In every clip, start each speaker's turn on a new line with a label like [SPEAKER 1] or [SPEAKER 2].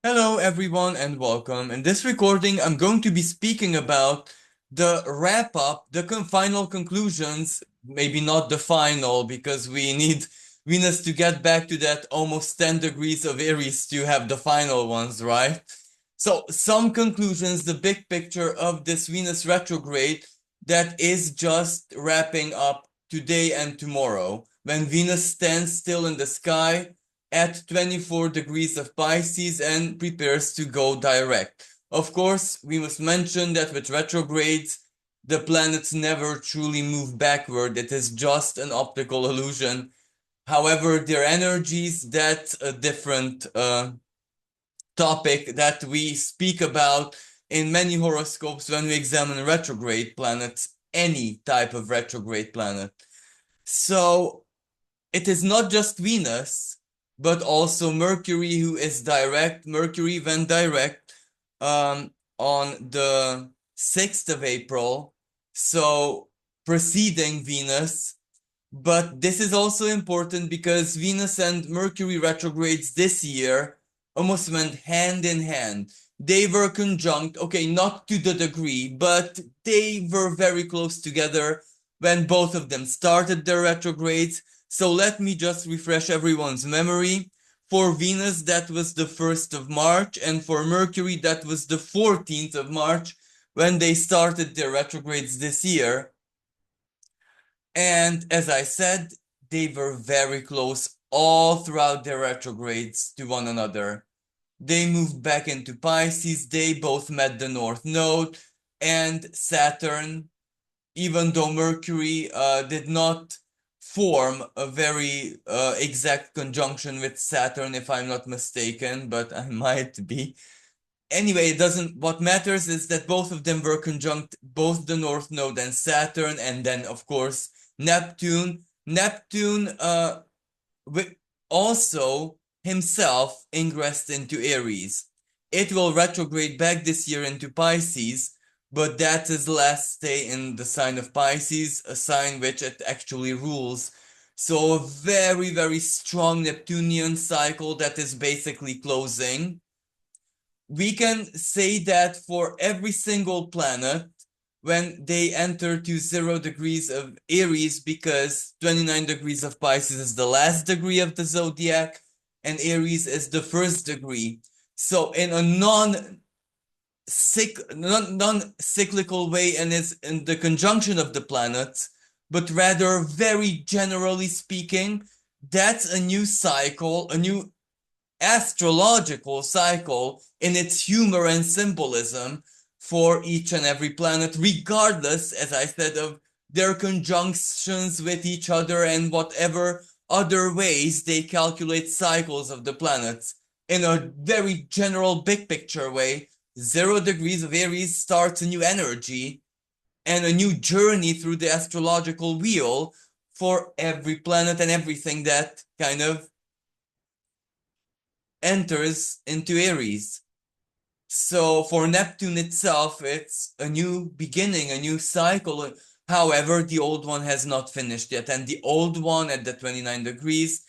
[SPEAKER 1] Hello, everyone, and welcome. In this recording, I'm going to be speaking about the wrap up, the final conclusions, maybe not the final, because we need Venus to get back to that almost 10 degrees of Aries to have the final ones, right? So, some conclusions, the big picture of this Venus retrograde that is just wrapping up today and tomorrow. When Venus stands still in the sky at 24 degrees of Pisces and prepares to go direct. Of course, we must mention that with retrogrades, the planets never truly move backward. It is just an optical illusion. However, their energies, that's a different topic that we speak about in many horoscopes when we examine retrograde planets, any type of retrograde planet. So it is not just Venus, but also Mercury, who is direct. Mercury went direct on the 6th of April, so preceding Venus. But this is also important because Venus and Mercury retrogrades this year almost went hand in hand. They were conjunct, okay, not to the degree, but they were very close together when both of them started their retrogrades. So let me just refresh everyone's memory. For Venus, that was the 1st of March, and for Mercury, that was the 14th of March when they started their retrogrades this year. And as I said, they were very close all throughout their retrogrades to one another. They moved back into Pisces, they both met the North Node, and Saturn, even though Mercury did not form a very exact conjunction with Saturn, if I'm not mistaken, but I might be. Anyway, it doesn't, what matters is that both of them were conjunct, both the North Node and Saturn, and then, of course, Neptune. Neptune also himself ingressed into Aries. It will retrograde back this year into Pisces, but that's his last stay in the sign of Pisces, a sign which it actually rules. So a very, very strong Neptunian cycle that is basically closing. We can say that for every single planet, when they enter to 0 degrees of Aries, because 29 degrees of Pisces is the last degree of the zodiac, and Aries is the first degree. So in a non-cyclical way, and is in the conjunction of the planets, but rather very generally speaking, that's a new cycle, a new astrological cycle in its humor and symbolism for each and every planet, regardless, as I said, of their conjunctions with each other and whatever other ways they calculate cycles of the planets. In a very general big picture way, 0 degrees of Aries starts a new energy and a new journey through the astrological wheel for every planet and everything that kind of enters into Aries. So for Neptune itself, it's a new beginning, a new cycle. However, the old one has not finished yet. And the old one at the 29 degrees,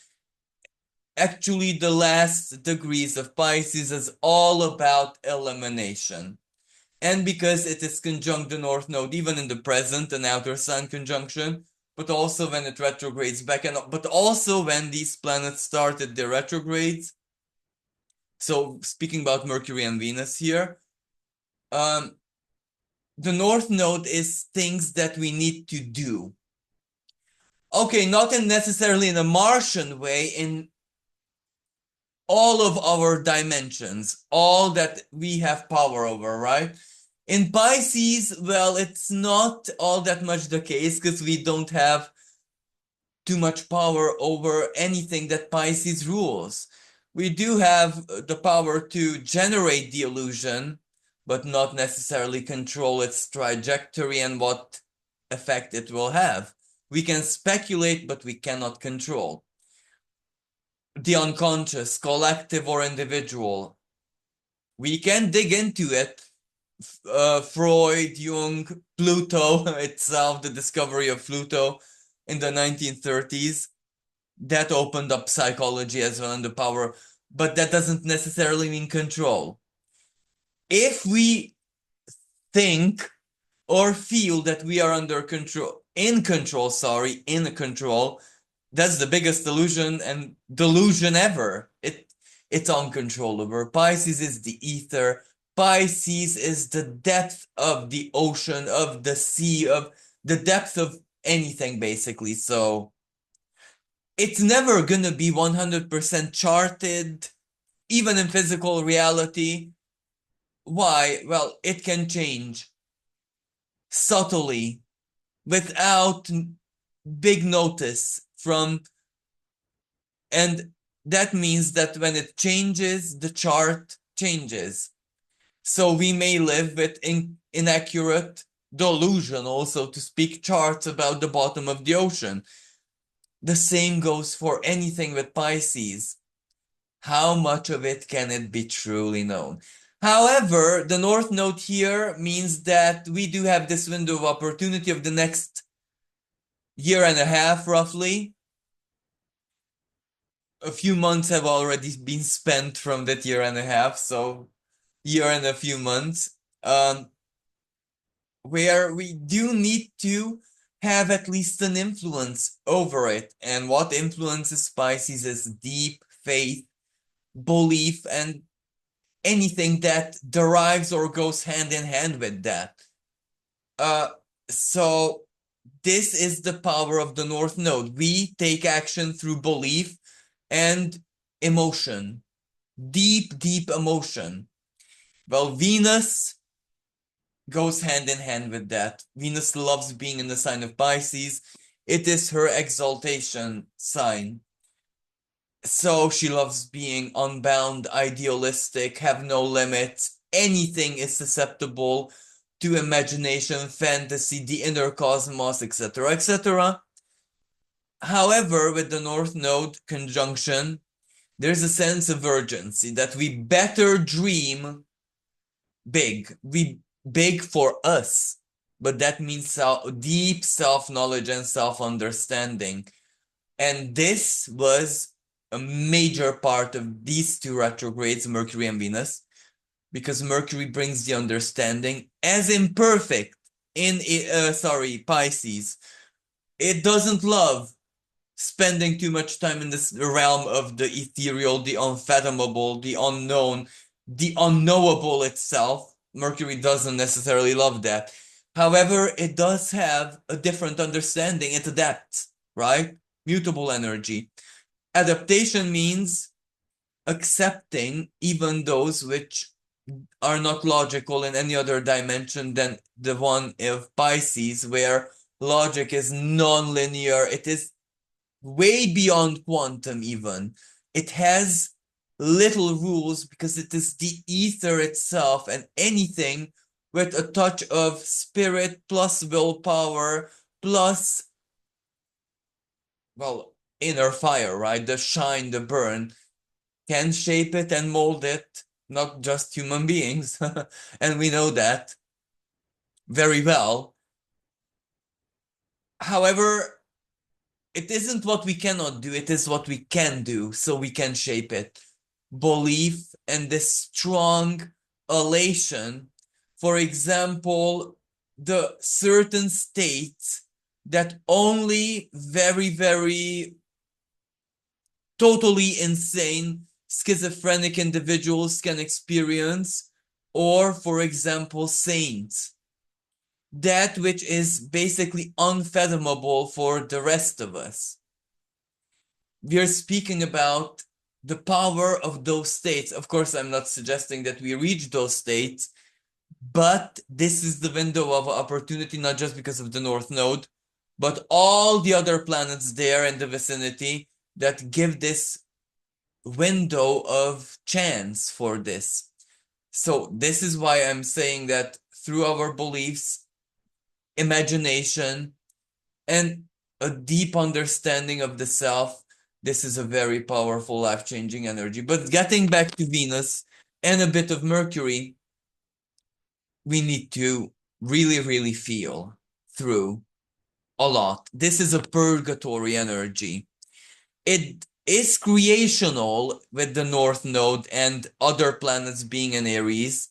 [SPEAKER 1] actually the last degrees of Pisces, is all about elimination. And because it is conjunct the North Node, even in the present, an outer sun conjunction, but also when it retrogrades back, but also when these planets started their retrogrades. So speaking about Mercury and Venus here, the North Node is things that we need to do. Okay, not necessarily in a Martian way, in all of our dimensions, all that we have power over, right? In Pisces, well, it's not all that much the case because we don't have too much power over anything that Pisces rules. We do have the power to generate the illusion, but not necessarily control its trajectory and what effect it will have. We can speculate, but we cannot control. The unconscious, collective or individual, we can dig into it. Freud, Jung, Pluto itself, the discovery of Pluto in the 1930s, that opened up psychology as well and the power. but that doesn't necessarily mean control. If we think or feel that we are in control, that's the biggest delusion ever. It's uncontrollable. Pisces is the ether. Pisces is the depth of the ocean, of the sea, of the depth of anything, basically. So it's never gonna be 100% charted, even in physical reality. Why? Well, it can change subtly without big notice from, and that means that when it changes, the chart changes. So we may live with inaccurate, delusional, so to speak, charts about the bottom of the ocean. The same goes for anything with Pisces. How much of it can it be truly known? However, the North Node here means that we do have this window of opportunity of the next year and a half, roughly. A few months have already been spent from that year and a half, so year and a few months, where we do need to have at least an influence over it. And what influences Pisces is deep faith, belief, and anything that derives or goes hand in hand with that. Uh, so this is the power of the North Node. We take action through belief and emotion, deep, deep emotion. Well, Venus goes hand in hand with that. Venus loves being in the sign of Pisces. It is her exaltation sign. So she loves being unbound, idealistic, have no limits. Anything is susceptible to imagination, fantasy, the inner cosmos, etc., etc. However, with the North Node conjunction, there's a sense of urgency that we better dream big. We big for us, but that means deep self-knowledge and self-understanding. And this was a major part of these two retrogrades, Mercury and Venus, because Mercury brings the understanding as imperfect in Pisces. It doesn't love spending too much time in this realm of the ethereal, the unfathomable, the unknown, the unknowable itself. Mercury doesn't necessarily love that. However, it does have a different understanding. It adapts, right? Mutable energy. Adaptation means accepting even those which are not logical in any other dimension than the one of Pisces, where logic is non-linear. It is way beyond quantum even. It has little rules because it is the ether itself, and anything with a touch of spirit plus willpower plus, well, inner fire, right? The shine, the burn, can shape it and mold it, not just human beings. And we know that very well. However, it isn't what we cannot do, it is what we can do, so we can shape it. Belief and this strong elation, for example, the certain states that only very, very totally insane schizophrenic individuals can experience, or, for example, saints. That which is basically unfathomable for the rest of us. We are speaking about the power of those states. Of course, I'm not suggesting that we reach those states, but this is the window of opportunity, not just because of the North Node, but all the other planets there in the vicinity that give this window of chance for this. So this is why I'm saying that through our beliefs, imagination, and a deep understanding of the self, this is a very powerful, life-changing energy. But getting back to Venus and a bit of Mercury, we need to really, really feel through a lot. This is a purgatory energy. It is creational with the North Node and other planets being in Aries.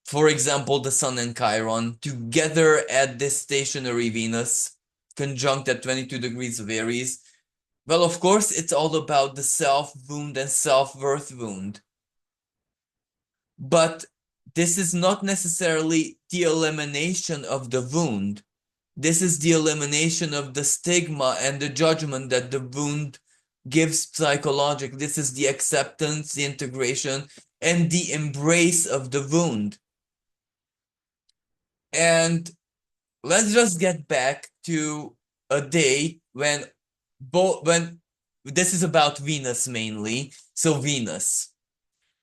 [SPEAKER 1] For example, the Sun and Chiron together at this stationary Venus, conjunct at 22 degrees of Aries. Well, of course, it's all about the self wound and self-worth wound. But this is not necessarily the elimination of the wound. This is the elimination of the stigma and the judgment that the wound gives psychologically. This is the acceptance, the integration, and the embrace of the wound. And let's just get back to a day when this is about Venus mainly. So Venus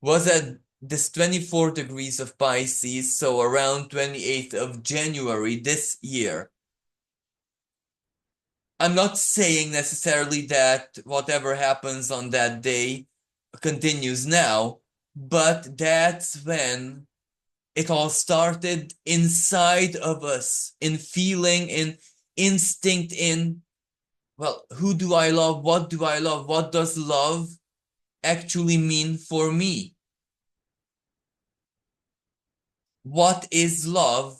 [SPEAKER 1] was at this 24 degrees of Pisces, so around 28th of January this year. I'm not saying necessarily that whatever happens on that day continues now, but that's when it all started inside of us, in feeling, in instinct, in, well, who do I love? What do I love? What does love actually mean for me? What is love?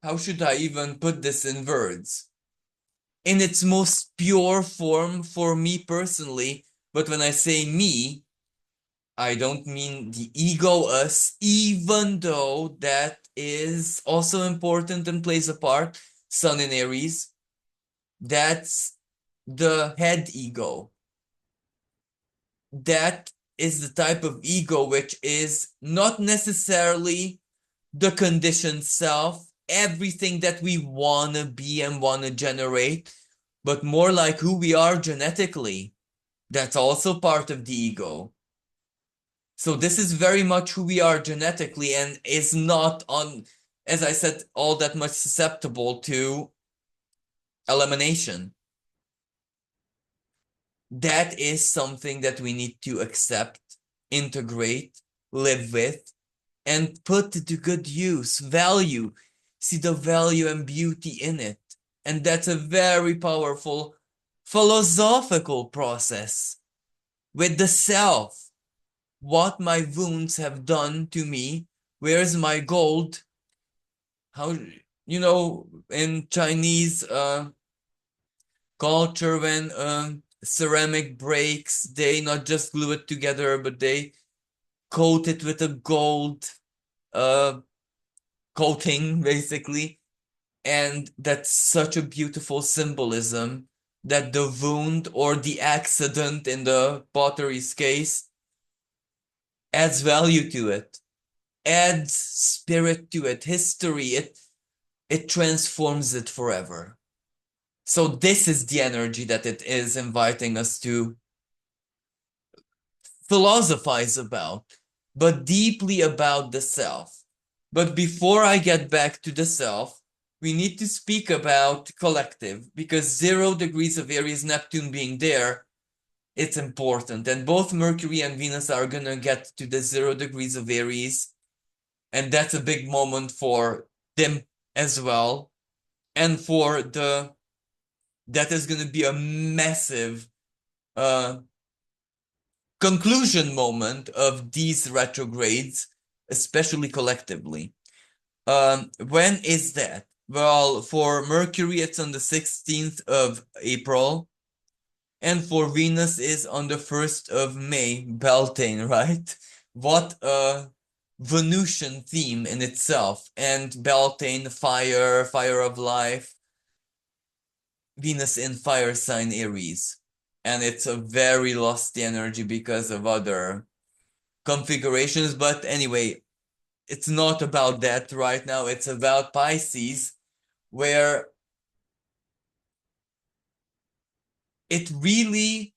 [SPEAKER 1] How should I even put this in words? In its most pure form for me personally, but when I say me, I don't mean the ego us, even though that is also important and plays a part. Sun in Aries, that's the head ego. That is the type of ego which is not necessarily the conditioned self, everything that we want to be and want to generate, but more like who we are genetically. That's also part of the ego. So this is very much who we are genetically and is not on, as I said, all that much susceptible to elimination. That is something that we need to accept, integrate, live with, and put to good use, value, see the value and beauty in it. And that's a very powerful philosophical process with the self. What my wounds have done to me, where's my gold? How, in Chinese culture, when ceramic breaks, they not just glue it together, but they coat it with a gold coating, basically. And that's such a beautiful symbolism that the wound or the accident in the pottery's case adds value to it, adds spirit to it, history, it transforms it forever. So this is the energy that it is inviting us to philosophize about, but deeply about the self. But before I get back to the self, we need to speak about collective, because 0 degrees of Aries, Neptune being there, it's important. And both Mercury and Venus are going to get to the 0 degrees of Aries. And that's a big moment for them as well. And that is going to be a massive conclusion moment of these retrogrades, especially collectively. When is that? Well, for Mercury, it's on the 16th of April, and for Venus is on the 1st of May, Beltane, right? What a Venusian theme in itself. And Beltane, fire, fire of life, Venus in fire sign Aries. And it's a very lofty energy because of other configurations. But anyway, it's not about that right now. It's about Pisces, where it really,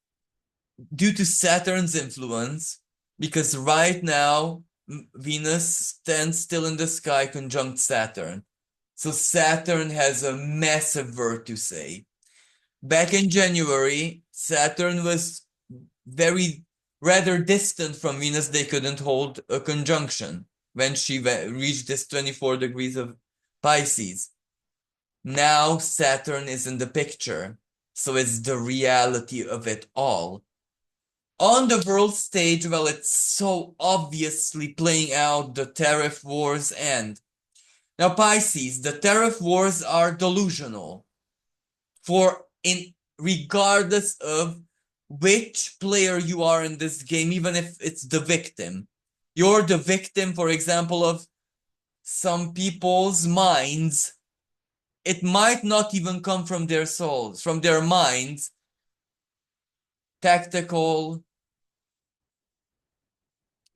[SPEAKER 1] due to Saturn's influence, because right now Venus stands still in the sky conjunct Saturn. So Saturn has a massive word to say. Back in January, Saturn was rather distant from Venus. They couldn't hold a conjunction when she reached this 24 degrees of Pisces. Now Saturn is in the picture. So it's the reality of it all. On the world stage, well, it's so obviously playing out the tariff wars and now Pisces, the tariff wars are delusional. For in regardless of which player you are in this game, even if it's the victim, you're the victim, for example, of some people's minds. It might not even come from their souls, from their minds. Tactical,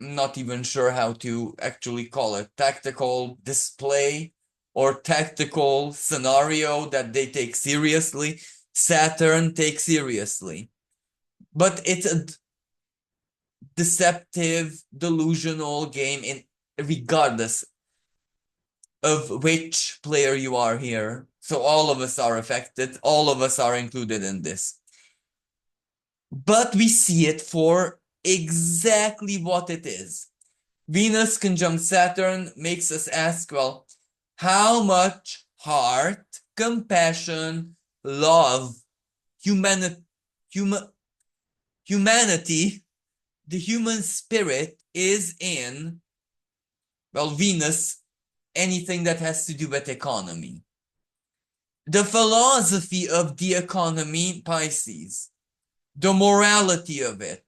[SPEAKER 1] I'm not even sure how to actually call it, tactical display or tactical scenario that they take seriously. Saturn takes seriously. But it's a deceptive, delusional game in regardless of which player you are here. So all of us are affected, all of us are included in this. But we see it for exactly what it is. Venus conjunct Saturn makes us ask, well, how much heart, compassion, love, humanity, humanity, the human spirit is in, well, Venus, anything that has to do with economy. The philosophy of the economy, Pisces, the morality of it.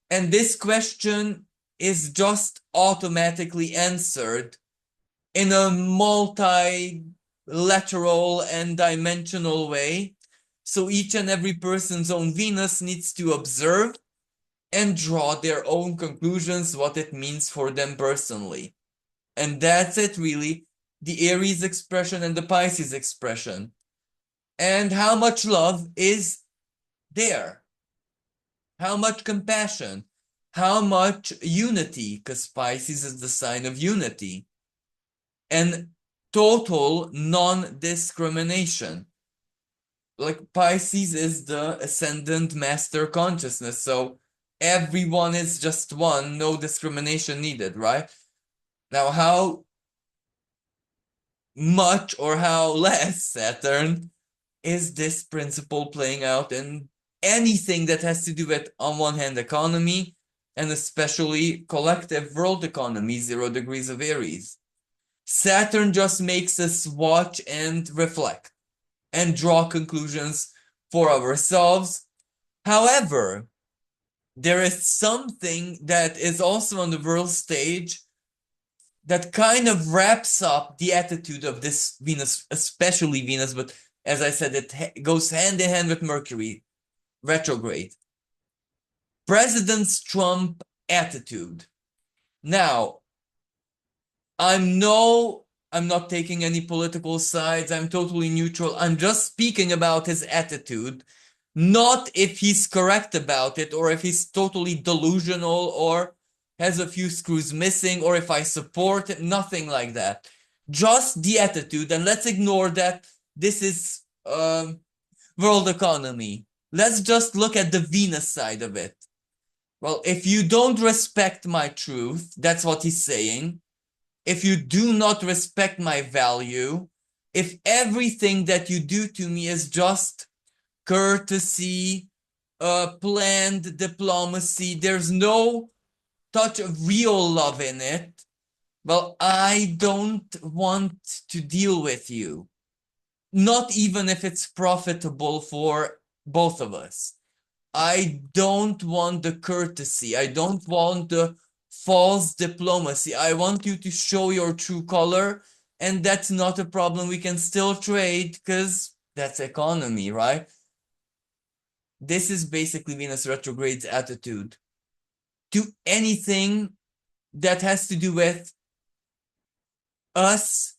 [SPEAKER 1] And this question is just automatically answered in a multilateral and dimensional way. So each and every person's own Venus needs to observe and draw their own conclusions, what it means for them personally. And that's it, really. The Aries expression and the Pisces expression. And how much love is there? How much compassion? How much unity? Because Pisces is the sign of unity. And total non-discrimination. Like Pisces is the ascendant master consciousness. So everyone is just one, no discrimination needed, right? Now, how much or how less Saturn is this principle playing out in anything that has to do with, on one hand, economy, and especially collective world economy, 0 degrees of Aries. Saturn just makes us watch and reflect and draw conclusions for ourselves. However, there is something that is also on the world stage that kind of wraps up the attitude of this Venus, especially Venus, but as I said, it goes hand in hand with Mercury, retrograde. President Trump attitude. Now, I'm not taking any political sides. I'm totally neutral. I'm just speaking about his attitude, not if he's correct about it or if he's totally delusional or has a few screws missing or if I support it, nothing like that. Just the attitude, and let's ignore that this is world economy. Let's just look at the Venus side of it. Well, if you don't respect my truth, that's what he's saying. If you do not respect my value, if everything that you do to me is just courtesy, planned diplomacy, there's no touch of real love in it, well, I don't want to deal with you. Not even if it's profitable for both of us. I don't want the courtesy. I don't want the false diplomacy. I want you to show your true color, and that's not a problem. We can still trade because that's economy, right? This is basically Venus retrograde's attitude to anything that has to do with us,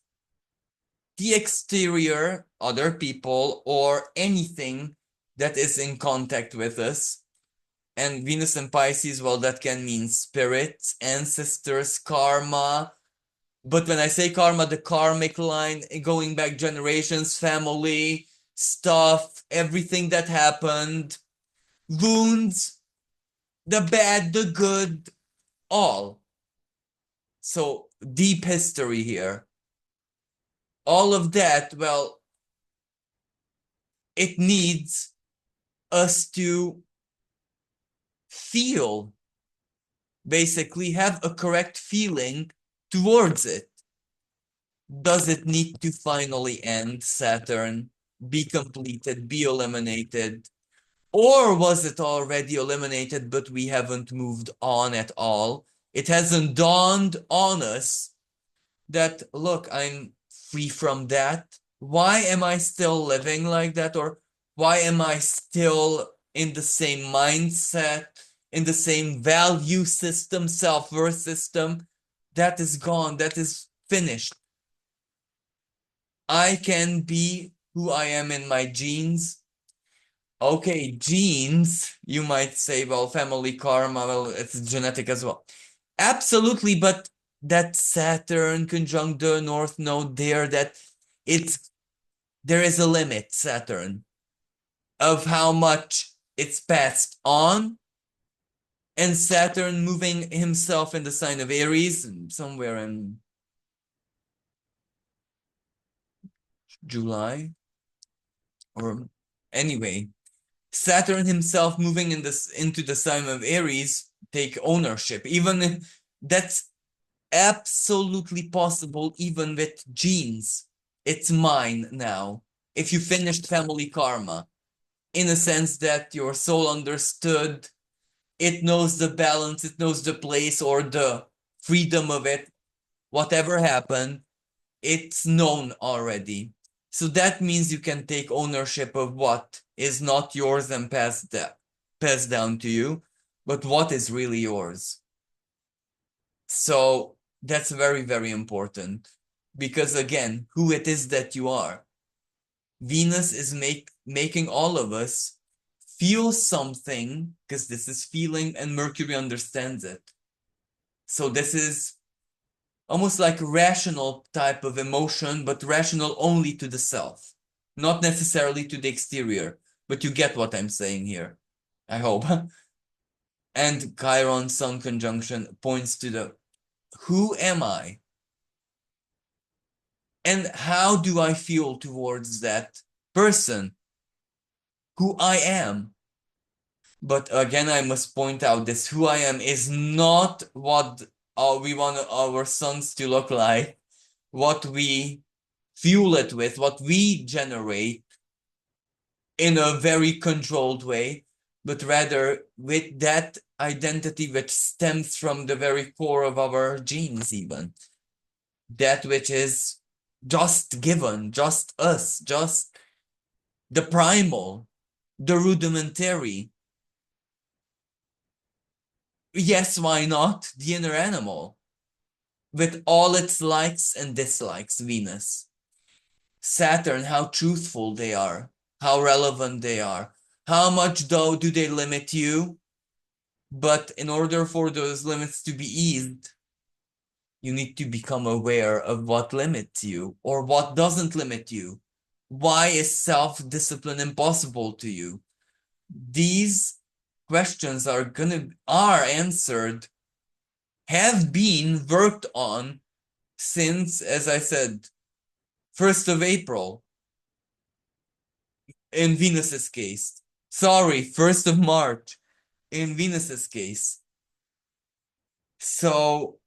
[SPEAKER 1] the exterior, other people, or anything that is in contact with us. And Venus and Pisces, well, that can mean spirits, ancestors, karma. But when I say karma, the karmic line, going back generations, family, stuff, everything that happened, wounds, the bad, the good, all. So deep history here. All of that, well, it needs us to feel, basically have a correct feeling towards it. Does it need to finally end, Saturn, be completed, be eliminated? Or was it already eliminated, but we haven't moved on at all? It hasn't dawned on us that, look, I'm free from that. Why am I still living like that? Or why am I still in the same mindset, in the same value system, self-worth system? That is gone. That is finished. I can be who I am in my genes. Okay, genes, you might say, well, family karma, well, it's genetic as well. Absolutely, but that Saturn conjunct the North Node there, that there is a limit, Saturn, of how much it's passed on. And Saturn moving himself in the sign of Aries, somewhere in July, or anyway, Saturn himself moving into the sign of Aries, take ownership. Even that's absolutely possible, even with genes. It's mine now. If you finished family karma, in a sense that your soul understood, it knows the balance, it knows the place or the freedom of it, whatever happened, it's known already. So that means you can take ownership of what is not yours and passed down to you, but what is really yours. So that's very, very important, because again, who it is that you are. Venus is making all of us feel something, because this is feeling and Mercury understands it. So this is almost like rational type of emotion, but rational only to the self, not necessarily to the exterior. But you get what I'm saying here, I hope. And Chiron Sun conjunction points to the who am I? And how do I feel towards that person, who I am? But again, I must point out this who I am is not what we want our sons to look like, what we fuel it with, what we generate in a very controlled way, but rather with that identity which stems from the very core of our genes, even. That which is just given, just us, just the primal, the rudimentary. Yes, why not? The inner animal, with all its likes and dislikes, Venus. Saturn, how truthful they are, how relevant they are. How much, though, do they limit you? But in order for those limits to be eased, you need to become aware of what limits you or what doesn't limit you. Why is self-discipline impossible to you? These questions are answered, have been worked on since, as I said, 1st of April in Venus's case. Sorry, 1st of March in Venus's case. So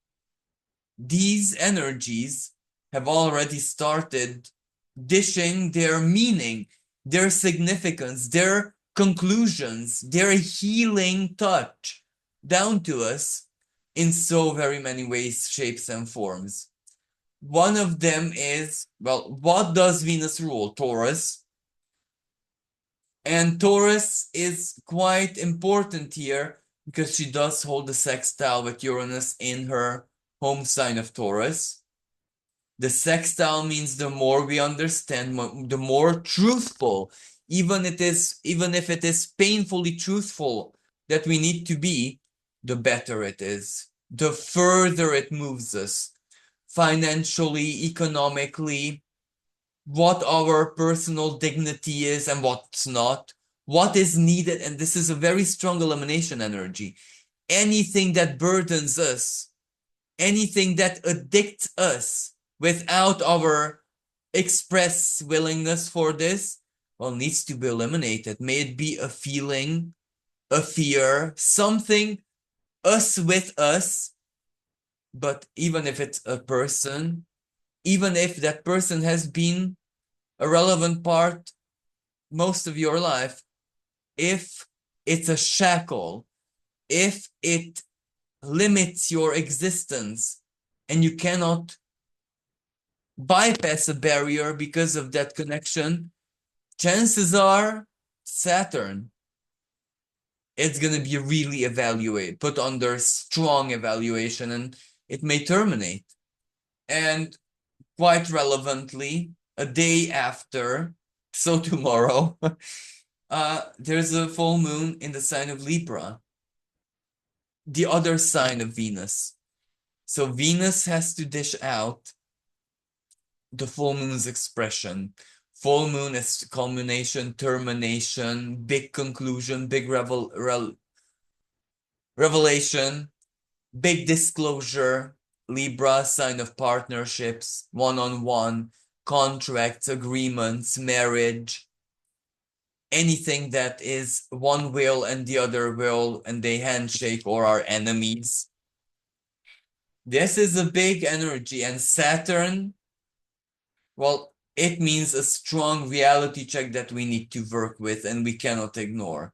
[SPEAKER 1] these energies have already started dishing their meaning, their significance, their conclusions, their healing touch down to us in so very many ways, shapes, and forms. One of them is, well, what does Venus rule? Taurus. And Taurus is quite important here because she does hold the sextile with Uranus in her home sign of Taurus. The sextile means the more we understand, the more truthful, even if it is painfully truthful that we need to be, the better it is. The further it moves us, financially, economically, what our personal dignity is and what's not, what is needed, and this is a very strong elimination energy. Anything that burdens us, anything that addicts us without our express willingness for this, well, needs to be eliminated. May it be a feeling, a fear, something us with us, but even if it's a person, even if that person has been a relevant part most of your life, if it's a shackle, if it limits your existence and you cannot bypass a barrier because of that connection, chances are Saturn, it's going to be really put under strong evaluation, and it may terminate. And quite relevantly, a day after, so tomorrow, there's a full moon in the sign of Libra, the other sign of Venus. So Venus has to dish out the full moon's expression. Full moon is culmination, termination, big conclusion, big revelation, big disclosure. Libra, sign of partnerships, one-on-one, contracts, agreements, marriage, anything that is one will and the other will, and they handshake or are enemies. This is a big energy, and Saturn, well, it means a strong reality check that we need to work with and we cannot ignore.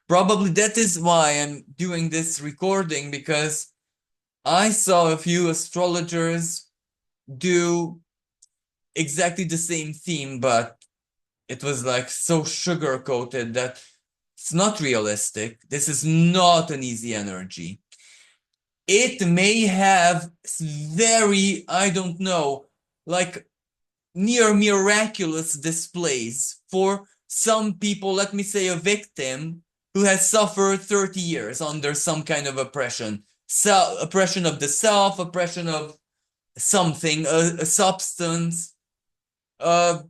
[SPEAKER 1] Probably that is why I'm doing this recording, because I saw a few astrologers do exactly the same theme, but it was like so sugar coated that it's not realistic. This is not an easy energy. It may have very, I don't know, like near miraculous displays for some people. Let me say a victim who has suffered 30 years under some kind of oppression. So, oppression of the self, oppression of something, a substance, a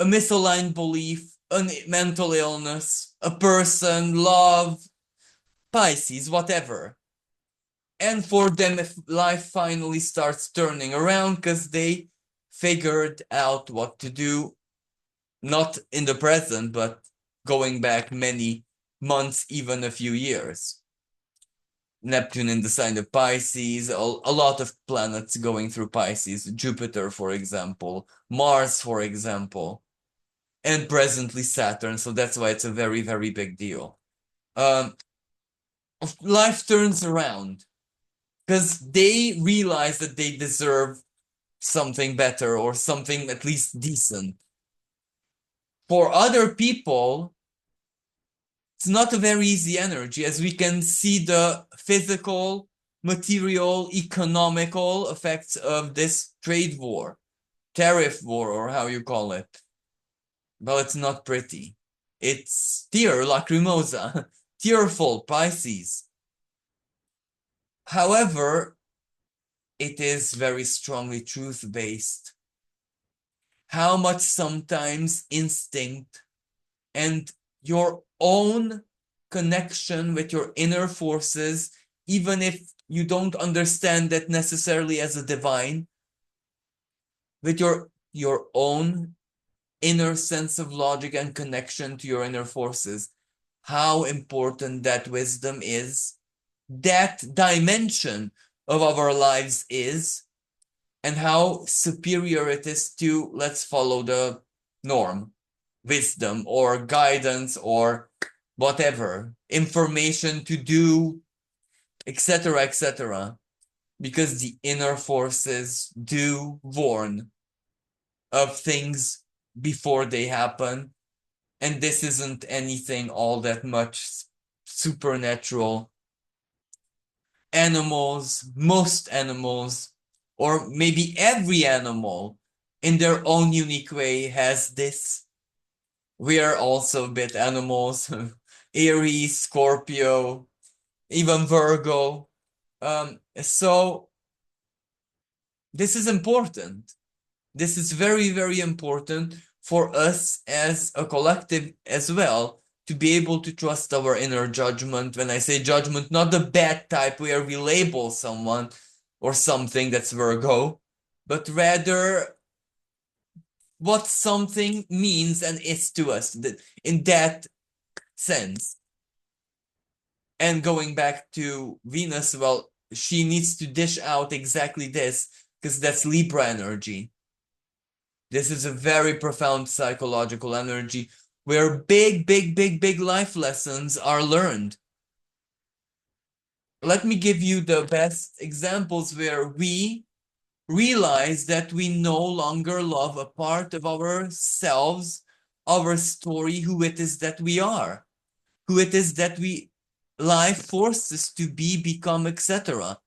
[SPEAKER 1] misaligned belief, a mental illness, a person, love, Pisces, whatever. And for them, if life finally starts turning around because they figured out what to do, not in the present, but going back many months, even a few years. Neptune in the sign of Pisces, a lot of planets going through Pisces, Jupiter, for example, Mars, for example, and presently Saturn. So that's why it's a very, very big deal. Life turns around because they realize that they deserve something better or something at least decent. For other people, it's not a very easy energy, as we can see the physical, material, economical effects of this trade war, tariff war, or how you call it. Well, it's not pretty. It's tear lacrimosa, tearful Pisces. However, it is very strongly truth-based. How much sometimes instinct and your own connection with your inner forces, even if you don't understand that necessarily as a divine, with your own inner sense of logic and connection to your inner forces, how important that wisdom is, that dimension of our lives is, and how superior it is to, let's follow the norm, wisdom or guidance or whatever, information to do, etc., etc. Because the inner forces do warn of things before they happen. And this isn't anything all that much supernatural. Animals, most animals, or maybe every animal in their own unique way has this. We are also a bit animals, Aries, Scorpio, even Virgo. So this is important. This is very, very important for us as a collective as well, to be able to trust our inner judgment. When I say judgment, not the bad type where we label someone or something, that's Virgo, but rather what something means and is to us in that sense. And going back to Venus, well, she needs to dish out exactly this because that's Libra energy. This is a very profound psychological energy where big life lessons are learned. Let me give you the best examples where we realize that we no longer love a part of ourselves, our story, who it is that we are, who it is that life forces to be, become, etc.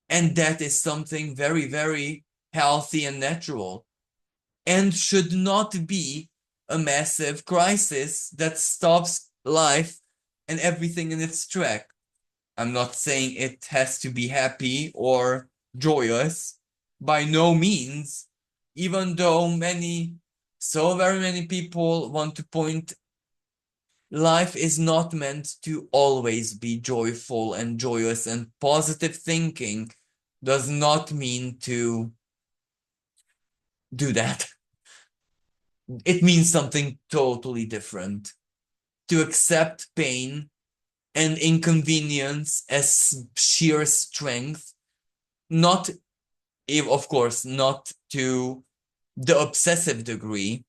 [SPEAKER 1] And that is something very healthy and natural, and should not be a massive crisis that stops life and everything in its track. I'm not saying it has to be happy or joyous, by no means, even though very many people want to point life is not meant to always be joyful and joyous, and positive thinking does not mean to do that. It means something totally different. To accept pain and inconvenience as sheer strength, not, of course, not to the obsessive degree,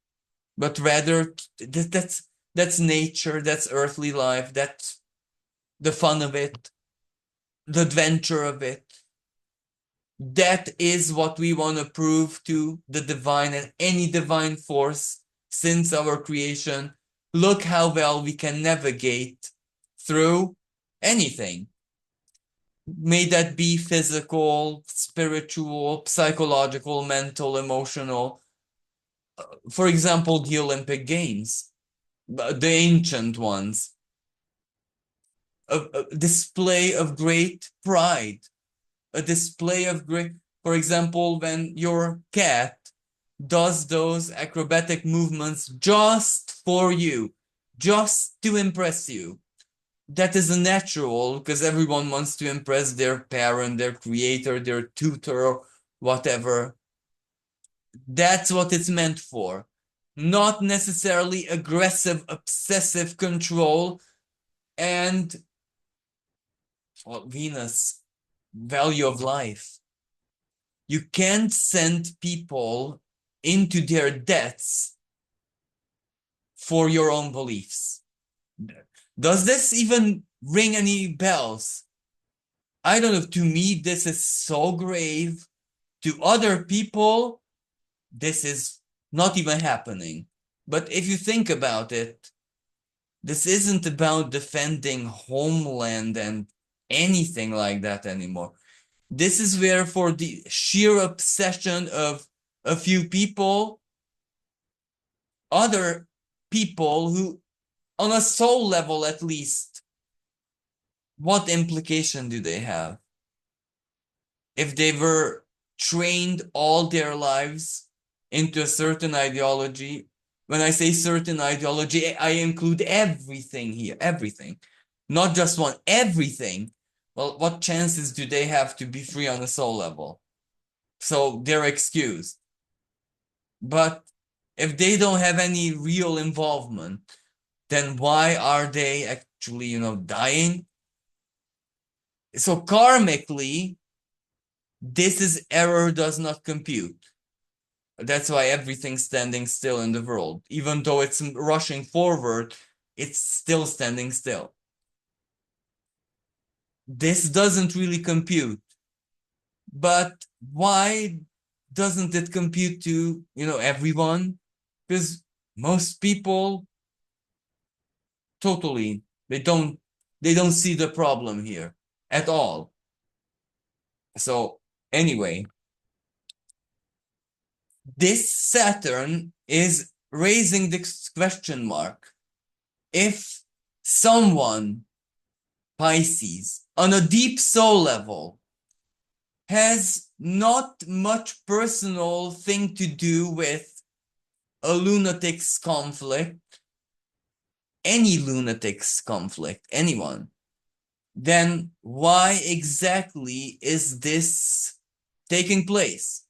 [SPEAKER 1] but rather that's nature, that's earthly life, that's the fun of it, the adventure of it. That is what we want to prove to the divine and any divine force since our creation. Look how well we can navigate through anything. May that be physical, spiritual, psychological, mental, emotional. For example, the Olympic Games, the ancient ones, a display of great pride, a display of great, for example, when your cat does those acrobatic movements just for you, just to impress you. That is natural because everyone wants to impress their parent, their creator, their tutor, whatever. That's what it's meant for. Not necessarily aggressive, obsessive control and, well, Venus, value of life. You can't send people into their deaths for your own beliefs. Does this even ring any bells? I don't know. To me, this is so grave. To other people, this is not even happening. But if you think about it, this isn't about defending homeland and anything like that anymore. This is where, for the sheer obsession of a few people, other people who, on a soul level at least, what implication do they have? If they were trained all their lives into a certain ideology, when I say certain ideology, I include everything here, everything, not just one, everything. Well, what chances do they have to be free on a soul level? So they're excused. But if they don't have any real involvement, then why are they actually, dying? So karmically, this is error does not compute. That's why everything's standing still in the world. Even though it's rushing forward, it's still standing still. This doesn't really compute. But why doesn't it compute to, everyone? Because most people totally, they don't see the problem here at all. So anyway, this Saturn is raising this question mark. If someone, Pisces, on a deep soul level, has not much personal thing to do with a lunatic's conflict, any lunatic's conflict, anyone, then why exactly is this taking place?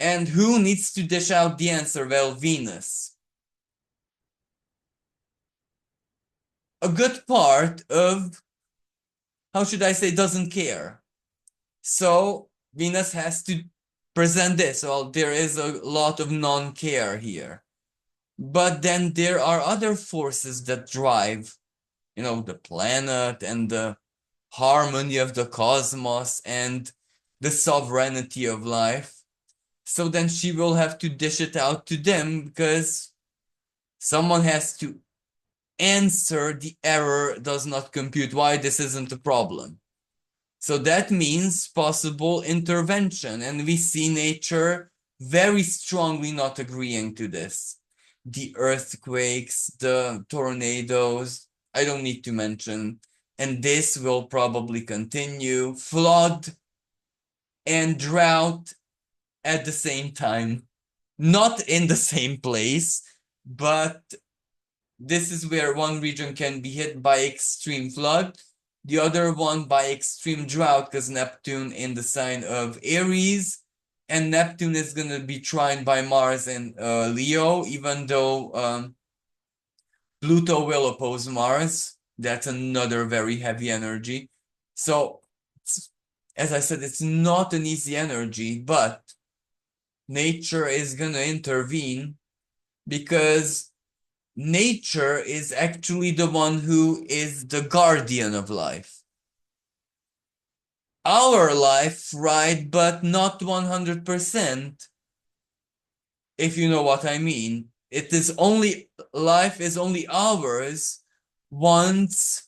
[SPEAKER 1] And who needs to dish out the answer? Well, Venus. A good part of, how should I say, doesn't care. So Venus has to present this. Well, there is a lot of non-care here. But then there are other forces that drive, the planet and the harmony of the cosmos and the sovereignty of life. So then she will have to dish it out to them because someone has to answer the error does not compute, why this isn't a problem. So that means possible intervention, and we see nature very strongly not agreeing to this. The earthquakes, the tornadoes, I don't need to mention, and this will probably continue. Flood and drought at the same time, not in the same place, but this is where one region can be hit by extreme flood, the other one by extreme drought, because Neptune in the sign of Aries, and Neptune is going to be trine by Mars in Leo, even though Pluto will oppose Mars. That's another very heavy energy. So, as I said, it's not an easy energy, but nature is going to intervene because nature is actually the one who is the guardian of life. Our life, right, but not 100%, if you know what I mean. Life is only ours once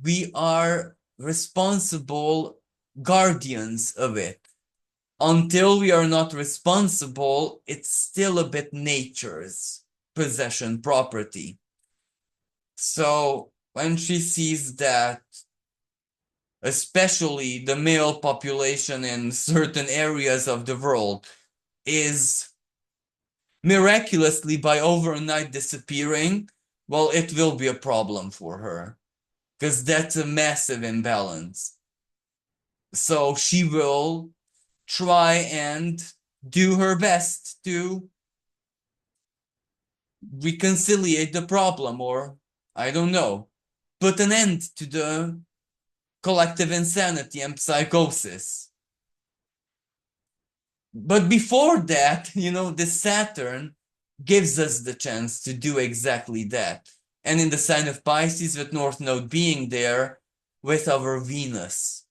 [SPEAKER 1] we are responsible guardians of it. Until we are not responsible, it's still a bit nature's possession, property. So when she sees that, especially the male population in certain areas of the world is miraculously by overnight disappearing, well, it will be a problem for her because that's a massive imbalance. So she will try and do her best to reconciliate the problem, or I don't know, put an end to the collective insanity and psychosis. But before that, the Saturn gives us the chance to do exactly that. And in the sign of Pisces, with North Node being there, with our Venus,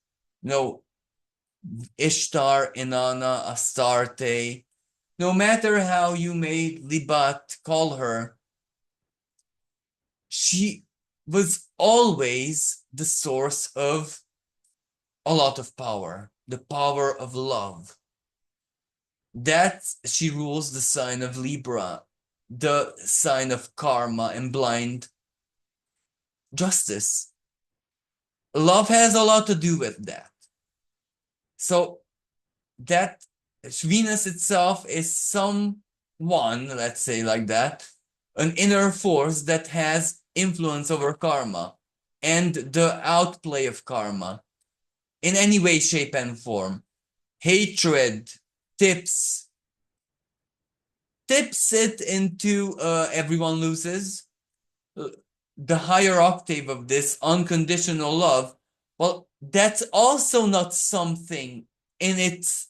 [SPEAKER 1] Ishtar, Inanna, Astarte, no matter how you may Libat call her, she was always the source of a lot of power, the power of love. That she rules the sign of Libra, the sign of karma and blind justice. Love has a lot to do with that. So that Venus itself is someone, let's say like that, an inner force that has influence over karma and the outplay of karma in any way, shape, and form. Hatred tips it into everyone loses. The higher octave of this unconditional love, well, that's also not something in its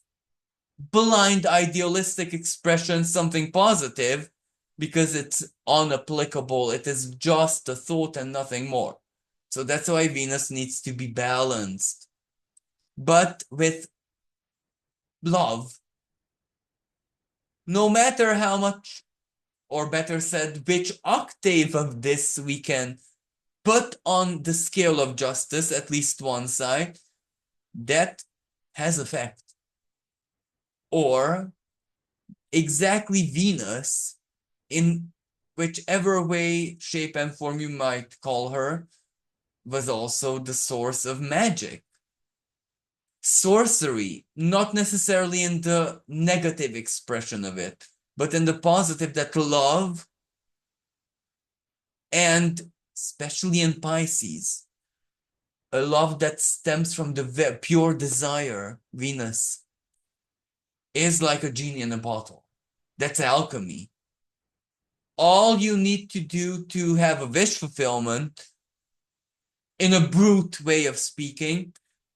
[SPEAKER 1] blind idealistic expression, something positive, because it's unapplicable. It is just a thought and nothing more. So that's why Venus needs to be balanced. But with love, no matter how much, or better said, which octave of this we can put on the scale of justice, at least one side, that has effect. Or exactly Venus, in whichever way, shape, and form you might call her, was also the source of magic. Sorcery, not necessarily in the negative expression of it, but in the positive, that love, and especially in Pisces, a love that stems from the pure desire, Venus. is like a genie in a bottle. That's alchemy. All you need to do to have a wish fulfillment, in a brute way of speaking,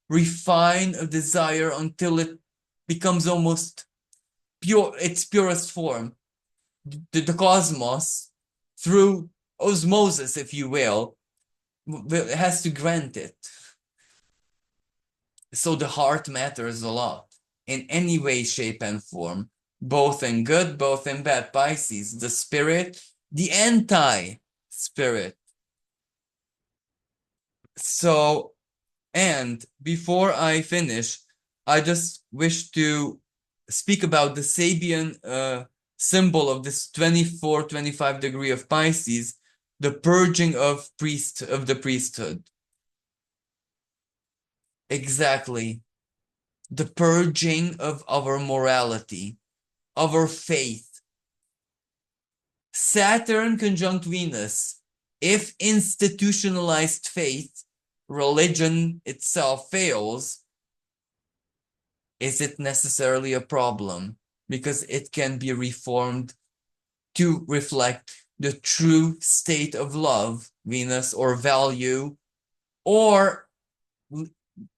[SPEAKER 1] refine a desire until it becomes almost pure, its purest form. The cosmos, through osmosis, if you will, has to grant it. So the heart matters a lot in any way, shape, and form, both in good, both in bad. Pisces, the spirit, the anti-spirit. So, and before I finish, I just wish to speak about the Sabian symbol of this 24-25 degree of Pisces, the purging of the priesthood. Exactly. The purging of our morality, our faith. Saturn conjunct Venus. If institutionalized faith, religion itself fails, is it necessarily a problem? Because it can be reformed to reflect the true state of love, Venus, or value, or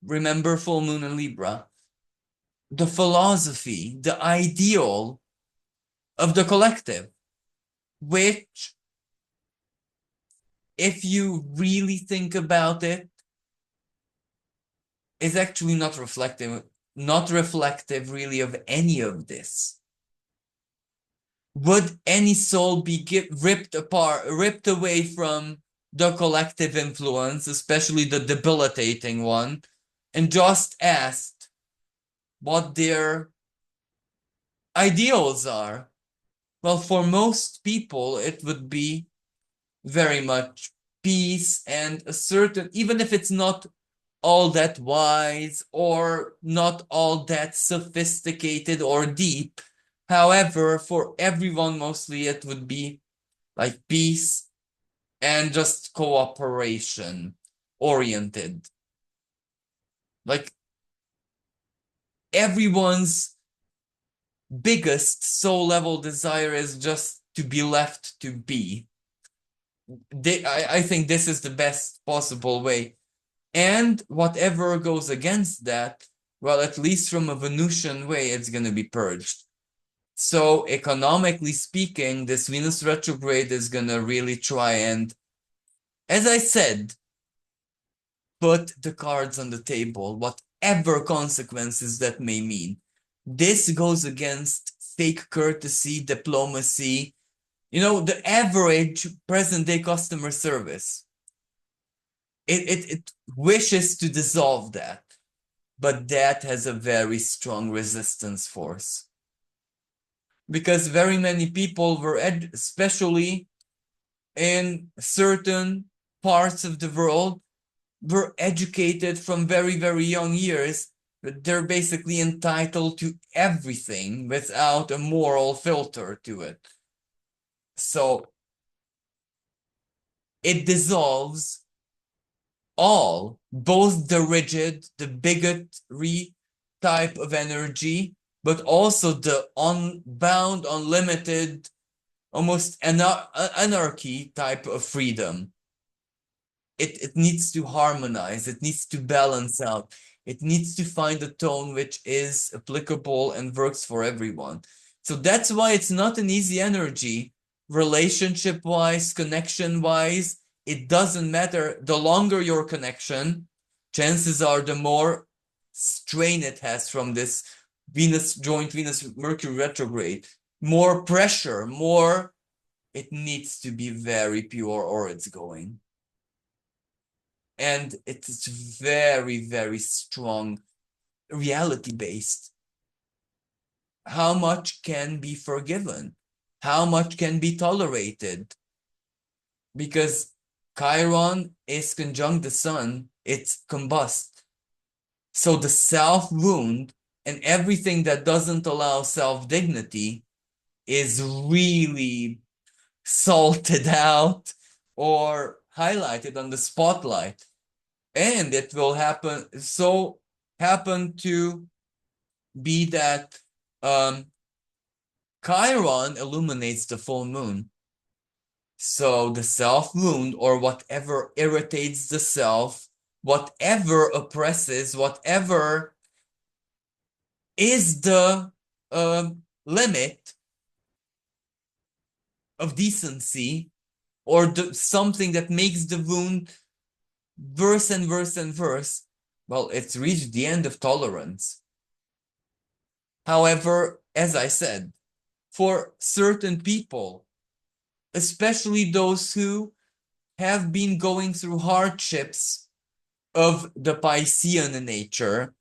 [SPEAKER 1] remember full moon in Libra, the philosophy, the ideal of the collective, which, if you really think about it, is actually not reflective really of any of this. Would any soul be ripped away from the collective influence, especially the debilitating one, and just asked what their ideals are? Well, for most people, it would be very much peace and a certain, even if it's not all that wise or not all that sophisticated or deep. However, for everyone, mostly it would be like peace and just cooperation oriented. Like everyone's biggest soul level desire is just to be left to be. I think this is the best possible way. And whatever goes against that, well, at least from a Venusian way, it's going to be purged. So economically speaking, this Venus retrograde is going to really try and, as I said, put the cards on the table, whatever consequences that may mean. This goes against fake courtesy, diplomacy, the average present day customer service. It wishes to dissolve that, but that has a very strong resistance force. Because very many people were, especially in certain parts of the world, were educated from very, very young years. They're basically entitled to everything without a moral filter to it. So it dissolves both the rigid, the bigotry type of energy, but also the unbound, unlimited, almost anarchy type of freedom. It needs to harmonize, it needs to balance out, it needs to find a tone which is applicable and works for everyone. So that's why it's not an easy energy, relationship-wise, connection-wise. It doesn't matter. The longer your connection, chances are the more strain it has from this Venus Mercury retrograde. More pressure, more, it needs to be very pure or it's going. And it's very, very strong, reality-based. How much can be forgiven? How much can be tolerated? Because Chiron is conjunct the sun, it's combust. So the self-wound and everything that doesn't allow self-dignity is really salted out or highlighted on the spotlight. And it will happen to be that Chiron illuminates the full moon. So the self wound, or whatever irritates the self, whatever oppresses, whatever is the limit of decency, or something that makes the wound worse and worse and worse, well, it's reached the end of tolerance. However, as I said, for certain people, especially those who have been going through hardships of the Piscean nature,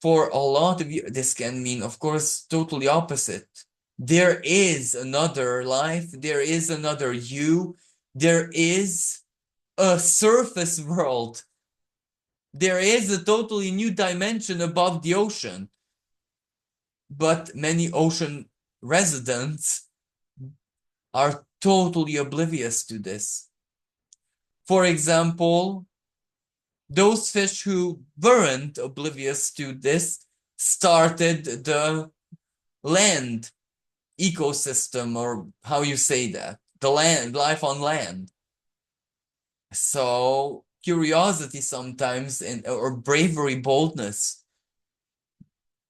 [SPEAKER 1] for a lot of you, this can mean, of course, totally opposite. There is another life, there is another you, there is a surface world, there is a totally new dimension above the ocean. But many ocean residents are totally oblivious to this. For example, those fish who weren't oblivious to this started the land ecosystem, or how you say that, the land, life on land. So curiosity sometimes, or bravery, boldness,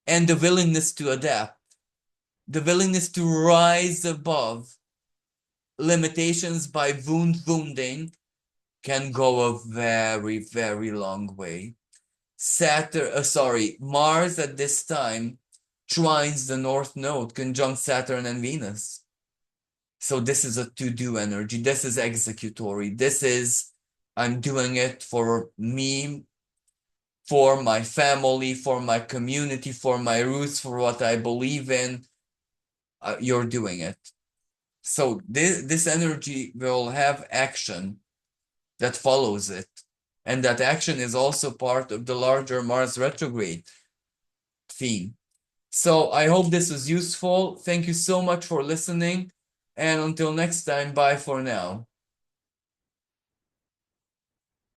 [SPEAKER 1] and the willingness to adapt, the willingness to rise above limitations by wounding can go a very, very long way. Mars at this time trines the North Node, conjunct Saturn and Venus. So this is a to-do energy. This is executory. This is, I'm doing it for me, for my family, for my community, for my roots, for what I believe in. You're doing it. So this energy will have action that follows it. And that action is also part of the larger Mars retrograde theme. So I hope this was useful. Thank you so much for listening. And until next time, bye for now.